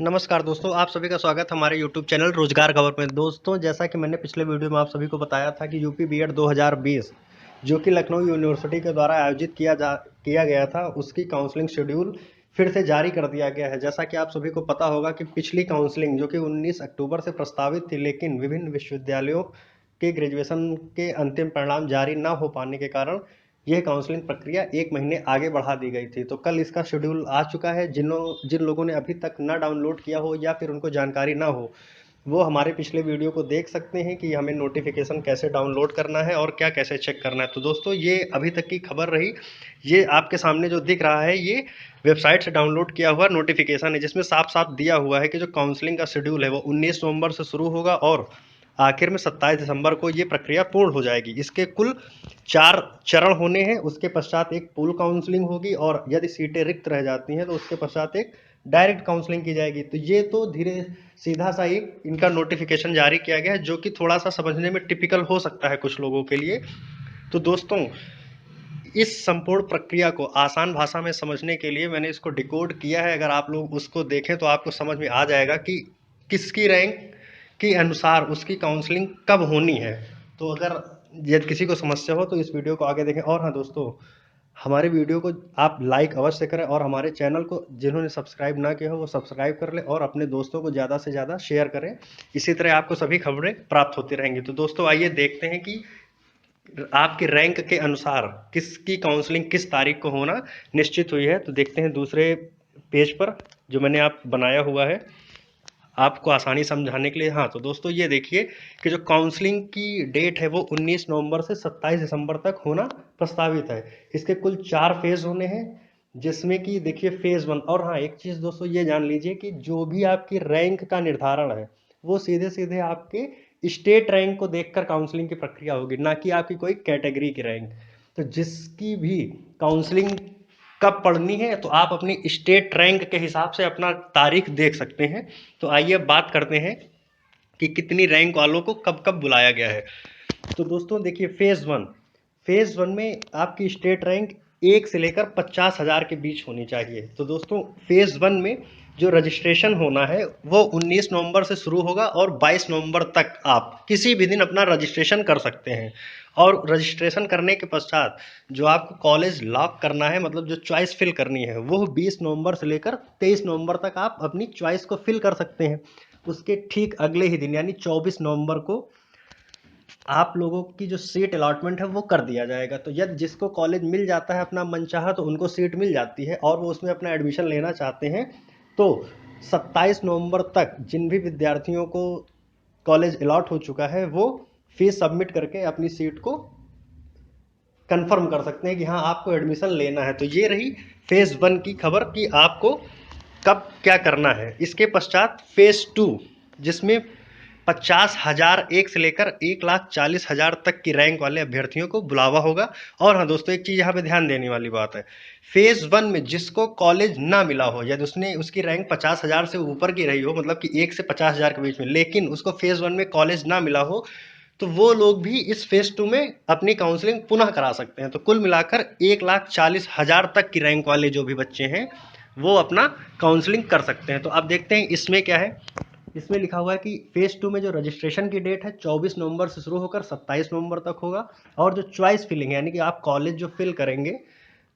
नमस्कार दोस्तों, आप सभी का स्वागत हमारे यूट्यूब चैनल रोजगार खबर में। दोस्तों, जैसा कि मैंने पिछले वीडियो में आप सभी को बताया था कि यूपी बीएड 2020 जो कि लखनऊ यूनिवर्सिटी के द्वारा आयोजित किया गया था, उसकी काउंसलिंग शेड्यूल फिर से जारी कर दिया गया है। जैसा कि आप सभी को पता होगा कि पिछली काउंसलिंग जो कि 19 अक्टूबर से प्रस्तावित थी, लेकिन विभिन्न विश्वविद्यालयों के ग्रेजुएशन के अंतिम परिणाम जारी न हो पाने के कारण यह काउंसलिंग प्रक्रिया 1 महीने आगे बढ़ा दी गई थी। तो कल इसका शेड्यूल आ चुका है। जिन लोगों ने अभी तक ना डाउनलोड किया हो या फिर उनको जानकारी ना हो, वो हमारे पिछले वीडियो को देख सकते हैं कि हमें नोटिफिकेशन कैसे डाउनलोड करना है और क्या कैसे चेक करना है। तो दोस्तों, ये अभी तक की खबर रही। ये आपके सामने जो दिख रहा है, ये वेबसाइट से डाउनलोड किया हुआ नोटिफिकेशन है, जिसमें साफ साफ दिया हुआ है कि जो काउंसलिंग का शेड्यूल है वो 19 नवंबर से शुरू होगा और आखिर में 27 दिसंबर को ये प्रक्रिया पूर्ण हो जाएगी। इसके कुल 4 चरण होने हैं। उसके पश्चात एक पूल काउंसलिंग होगी और यदि सीटें रिक्त रह जाती हैं तो उसके पश्चात एक डायरेक्ट काउंसलिंग की जाएगी। तो ये तो धीरे सीधा सा एक इनका नोटिफिकेशन जारी किया गया है, जो कि थोड़ा सा समझने में टिपिकल हो सकता है कुछ लोगों के लिए। तो दोस्तों, इस संपूर्ण प्रक्रिया को आसान भाषा में समझने के लिए मैंने इसको डिकोड किया है। अगर आप लोग उसको देखें तो आपको समझ में आ जाएगा कि किसकी रैंक के अनुसार उसकी काउंसलिंग कब होनी है। तो अगर यदि किसी को समस्या हो तो इस वीडियो को आगे देखें। और हाँ दोस्तों, हमारे वीडियो को आप लाइक अवश्य करें और हमारे चैनल को जिन्होंने सब्सक्राइब ना किया हो वो सब्सक्राइब कर लें और अपने दोस्तों को ज़्यादा से ज़्यादा शेयर करें। इसी तरह आपको सभी खबरें प्राप्त होती रहेंगी। तो दोस्तों, आइए देखते हैं कि आपके रैंक के अनुसार किसकी काउंसलिंग किस तारीख को होना निश्चित हुई है। तो देखते हैं दूसरे पेज पर जो मैंने आप बनाया हुआ है आपको आसानी समझाने के लिए। हाँ, तो दोस्तों ये देखिए कि जो काउंसलिंग की डेट है वो 19 नवंबर से 27 दिसंबर तक होना प्रस्तावित है। इसके कुल 4 फेज होने हैं, जिसमें कि देखिए फेज 1। और हाँ, एक चीज़ दोस्तों ये जान लीजिए कि जो भी आपकी रैंक का निर्धारण है वो सीधे सीधे आपके स्टेट रैंक को देखकर काउंसलिंग की प्रक्रिया होगी, ना कि आपकी कोई कैटेगरी की रैंक। तो जिसकी भी काउंसलिंग कब पढ़नी है तो आप अपनी स्टेट रैंक के हिसाब से अपना तारीख देख सकते हैं। तो आइए अब बात करते हैं कि कितनी रैंक वालों को कब कब बुलाया गया है। तो दोस्तों देखिए, फेज़ 1 में आपकी स्टेट रैंक 1 से लेकर 50,000 के बीच होनी चाहिए। तो दोस्तों, फेज़ 1 में जो रजिस्ट्रेशन होना है वो 19 नवंबर से शुरू होगा और 22 नवंबर तक आप किसी भी दिन अपना रजिस्ट्रेशन कर सकते हैं। और रजिस्ट्रेशन करने के पश्चात जो आपको कॉलेज लॉक करना है, मतलब जो चॉइस फिल करनी है, वो 20 नवंबर से लेकर 23 नवंबर तक आप अपनी चॉइस को फिल कर सकते हैं। उसके ठीक अगले ही दिन यानी 24 नवंबर को आप लोगों की जो सीट अलॉटमेंट है वो कर दिया जाएगा। तो यदि जिसको कॉलेज मिल जाता है अपना मनचाहा तो उनको सीट मिल जाती है और वो उसमें अपना एडमिशन लेना चाहते हैं तो 27 नवंबर तक जिन भी विद्यार्थियों को कॉलेज अलॉट हो चुका है वो फीस सबमिट करके अपनी सीट को कंफर्म कर सकते हैं कि हाँ, आपको एडमिशन लेना है। तो ये रही फेज़ 1 की खबर कि आपको कब क्या करना है। इसके पश्चात फेज़ 2 जिसमें 50,000 एक से लेकर 1,40,000 तक की रैंक वाले अभ्यर्थियों को बुलावा होगा। और हाँ दोस्तों, एक चीज़ यहाँ पे ध्यान देने वाली बात है, फेज़ 1 में जिसको कॉलेज ना मिला हो, यदि उसकी रैंक 50,000 से ऊपर की रही हो, मतलब कि 1 से 50,000 के बीच में, लेकिन उसको फेज़ 1 में कॉलेज ना मिला हो, तो वो लोग भी इस फेज़ 2 में अपनी काउंसलिंग पुनः करा सकते हैं। तो कुल मिलाकर 1,40,000 तक की रैंक वाले जो भी बच्चे हैं वो अपना काउंसलिंग कर सकते हैं। तो अब देखते हैं इसमें क्या है। इसमें लिखा हुआ है कि फेज़ 2 में जो रजिस्ट्रेशन की डेट है 24 नवंबर से शुरू होकर 27 नवंबर तक होगा और जो चॉइस फिलिंग यानी कि आप कॉलेज जो फिल करेंगे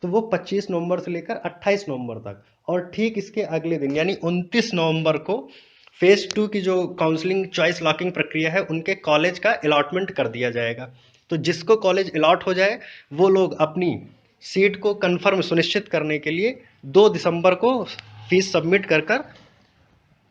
तो वो 25 नवंबर से लेकर 28 नवंबर तक। और ठीक इसके अगले दिन यानी 29 नवंबर को फेज़ 2 की जो काउंसलिंग चॉइस लॉकिंग प्रक्रिया है उनके कॉलेज का अलॉटमेंट कर दिया जाएगा। तो जिसको कॉलेज अलॉट हो जाए वो लोग अपनी सीट को कंफर्म सुनिश्चित करने के लिए 2 दिसंबर को फीस सबमिट कर कर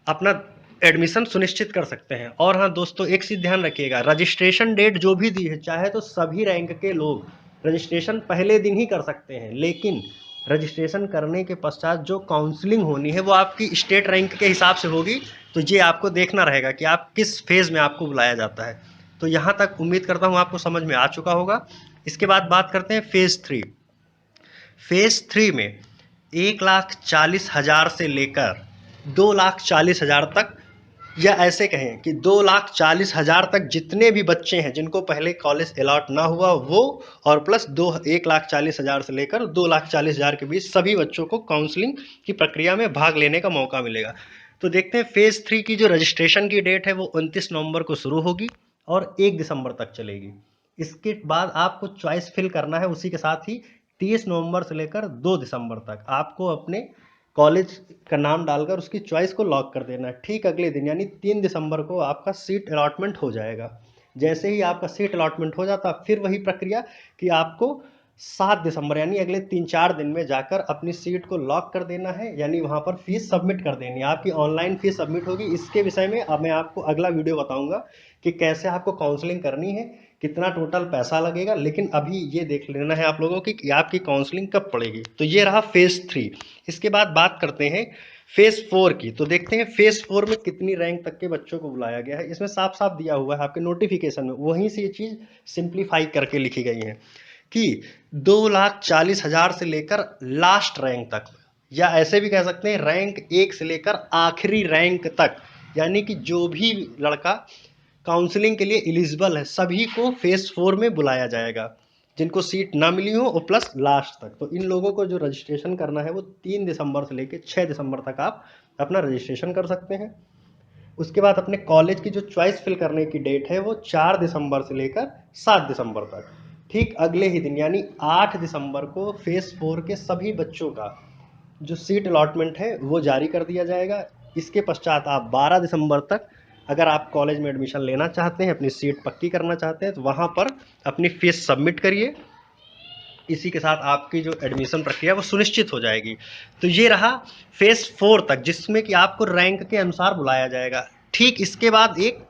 अपना एडमिशन सुनिश्चित कर सकते हैं। और हाँ दोस्तों, एक चीज़ ध्यान रखिएगा, रजिस्ट्रेशन डेट जो भी दी है चाहे तो सभी रैंक के लोग रजिस्ट्रेशन पहले दिन ही कर सकते हैं, लेकिन रजिस्ट्रेशन करने के पश्चात जो काउंसलिंग होनी है वो आपकी स्टेट रैंक के हिसाब से होगी। तो ये आपको देखना रहेगा कि आप किस फेज़ में आपको बुलाया जाता है। तो यहाँ तक उम्मीद करता हूँ आपको समझ में आ चुका होगा। इसके बाद बात करते हैं फेज़ 3। फेज़ 3 में 1,40,000 से लेकर 2,40,000 तक, या ऐसे कहें कि 2,40,000 तक जितने भी बच्चे हैं जिनको पहले कॉलेज अलॉट ना हुआ वो, और प्लस 1,40,000 से लेकर 2,40,000 के बीच सभी बच्चों को काउंसलिंग की प्रक्रिया में भाग लेने का मौका मिलेगा। तो देखते हैं फेज़ 3 की जो रजिस्ट्रेशन की डेट है वो 29 नवंबर को शुरू होगी और 1 दिसंबर तक चलेगी। इसके बाद आपको चॉइस फिल करना है, उसी के साथ ही 30 नवंबर से लेकर 2 दिसंबर तक आपको अपने कॉलेज का नाम डालकर उसकी चॉइस को लॉक कर देना है। ठीक अगले दिन यानी 3 दिसंबर को आपका सीट अलॉटमेंट हो जाएगा। जैसे ही आपका सीट अलॉटमेंट हो जाता फिर वही प्रक्रिया कि आपको 7 दिसंबर यानी अगले 3-4 दिन में जाकर अपनी सीट को लॉक कर देना है, यानी वहाँ पर फीस सबमिट कर देनी है। आपकी ऑनलाइन फीस सबमिट होगी। इसके विषय में अब मैं आपको अगला वीडियो बताऊंगा कि कैसे आपको काउंसलिंग करनी है, कितना टोटल पैसा लगेगा, लेकिन अभी ये देख लेना है आप लोगों की कि आपकी काउंसलिंग कब पड़ेगी। तो ये रहा फेज़ 3। इसके बाद बात करते हैं फेज़ 4 की। तो देखते हैं फेज़ 4 में कितनी रैंक तक के बच्चों को बुलाया गया है। इसमें साफ साफ दिया हुआ है आपके नोटिफिकेशन में, वहीं से ये चीज़ सिंप्लीफाई करके लिखी गई है कि 2,40,000 से लेकर लास्ट रैंक तक, या ऐसे भी कह सकते हैं रैंक 1 से लेकर आखिरी रैंक तक, यानी कि जो भी लड़का काउंसलिंग के लिए एलिजिबल है सभी को फेज़ 4 में बुलाया जाएगा, जिनको सीट ना मिली हो और प्लस लास्ट तक। तो इन लोगों को जो रजिस्ट्रेशन करना है वो 3 दिसंबर से लेकर 6 दिसंबर तक आप अपना रजिस्ट्रेशन कर सकते हैं। उसके बाद अपने कॉलेज की जो चॉइस फिल करने की डेट है वो 4 दिसंबर से लेकर 7 दिसंबर तक। ठीक अगले ही दिन यानी 8 दिसंबर को फेज़ 4 के सभी बच्चों का जो सीट अलॉटमेंट है वो जारी कर दिया जाएगा। इसके पश्चात आप 12 दिसंबर तक अगर आप कॉलेज में एडमिशन लेना चाहते हैं, अपनी सीट पक्की करना चाहते हैं, तो वहाँ पर अपनी फीस सबमिट करिए। इसी के साथ आपकी जो एडमिशन प्रक्रिया वो सुनिश्चित हो जाएगी। तो ये रहा फेज़ 4 तक, जिसमें कि आपको रैंक के अनुसार बुलाया जाएगा। ठीक इसके बाद एक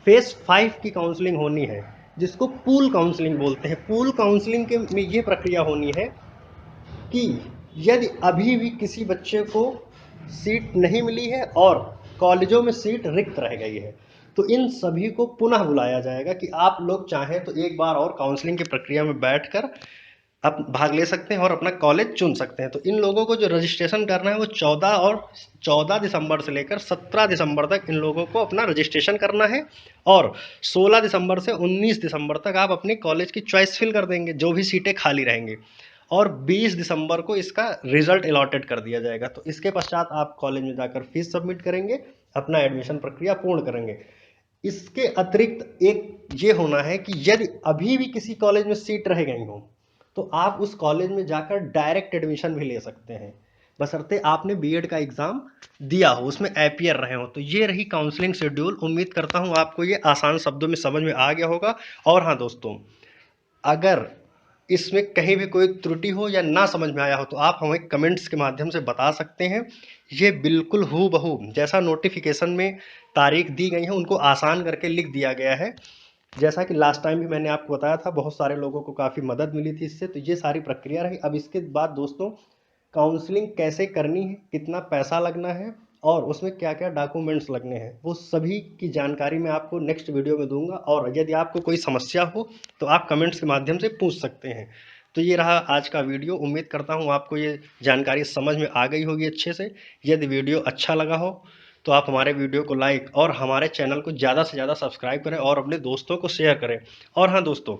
फेज़ 5 की काउंसलिंग होनी है, जिसको पूल काउंसलिंग बोलते हैं। पूल काउंसलिंग के में ये प्रक्रिया होनी है कि यदि अभी भी किसी बच्चे को सीट नहीं मिली है और कॉलेजों में सीट रिक्त रह गई है, तो इन सभी को पुनः बुलाया जाएगा कि आप लोग चाहें तो एक बार और काउंसलिंग की प्रक्रिया में बैठकर आप भाग ले सकते हैं और अपना कॉलेज चुन सकते हैं। तो इन लोगों को जो रजिस्ट्रेशन करना है वो 14 दिसंबर से लेकर 17 दिसंबर तक इन लोगों को अपना रजिस्ट्रेशन करना है, और 16 दिसंबर से 19 दिसंबर तक आप अपने कॉलेज की चॉइस फिल कर देंगे, जो भी सीटें खाली रहेंगी, और 20 दिसंबर को इसका रिजल्ट अलॉटेड कर दिया जाएगा। तो इसके पश्चात आप कॉलेज में जाकर फीस सबमिट करेंगे, अपना एडमिशन प्रक्रिया पूर्ण करेंगे। इसके अतिरिक्त एक ये होना है कि यदि अभी भी किसी कॉलेज में सीट रह गई हो तो आप उस कॉलेज में जाकर डायरेक्ट एडमिशन भी ले सकते हैं, बशर्ते आपने बीएड का एग्ज़ाम दिया हो, उसमें अपीयर रहे हो। तो ये रही काउंसलिंग शेड्यूल। उम्मीद करता हूँ आपको ये आसान शब्दों में समझ में आ गया होगा। और हाँ दोस्तों, अगर इसमें कहीं भी कोई त्रुटि हो या ना समझ में आया हो तो आप हमें कमेंट्स के माध्यम से बता सकते हैं। ये बिल्कुल हूबहू जैसा नोटिफिकेशन में तारीख दी गई है उनको आसान करके लिख दिया गया है। जैसा कि लास्ट टाइम भी मैंने आपको बताया था, बहुत सारे लोगों को काफ़ी मदद मिली थी इससे। तो ये सारी प्रक्रिया रही। अब इसके बाद दोस्तों, काउंसलिंग कैसे करनी है, कितना पैसा लगना है और उसमें क्या क्या डॉक्यूमेंट्स लगने हैं, वो सभी की जानकारी मैं आपको नेक्स्ट वीडियो में दूंगा। और यदि आपको कोई समस्या हो तो आप कमेंट्स के माध्यम से पूछ सकते हैं। तो ये रहा आज का वीडियो। उम्मीद करता हूँ आपको ये जानकारी समझ में आ गई होगी अच्छे से। यदि वीडियो अच्छा लगा हो तो आप हमारे वीडियो को लाइक और हमारे चैनल को ज़्यादा से ज़्यादा सब्सक्राइब करें और अपने दोस्तों को शेयर करें। और हाँ दोस्तों,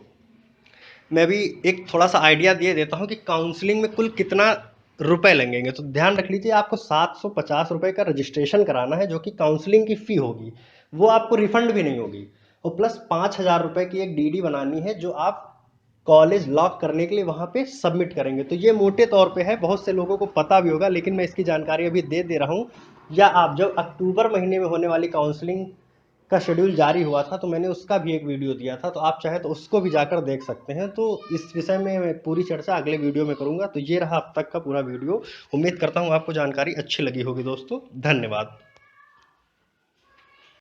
मैं भी एक थोड़ा सा आइडिया दे देता हूँ कि काउंसलिंग में कुल कितना रुपए लगेंगे। तो ध्यान रख लीजिए, आपको 750 रुपये का रजिस्ट्रेशन कराना है, जो कि काउंसलिंग की फ़ी होगी, वो आपको रिफंड भी नहीं होगी। और प्लस 5,000 रुपये की एक डीडी बनानी है, जो आप कॉलेज लॉक करने के लिए वहाँ पे सबमिट करेंगे। तो ये मोटे तौर पे है, बहुत से लोगों को पता भी होगा, लेकिन मैं इसकी जानकारी अभी दे रहा हूँ। या आप जब अक्टूबर महीने में होने वाली काउंसलिंग का शेड्यूल जारी हुआ था तो मैंने उसका भी एक वीडियो दिया था, तो आप चाहे तो उसको भी जाकर देख सकते हैं। तो इस विषय में मैं पूरी चर्चा अगले वीडियो में करूँगा। तो ये रहा अब तक का पूरा वीडियो। उम्मीद करता हूँ आपको जानकारी अच्छी लगी होगी दोस्तों। धन्यवाद।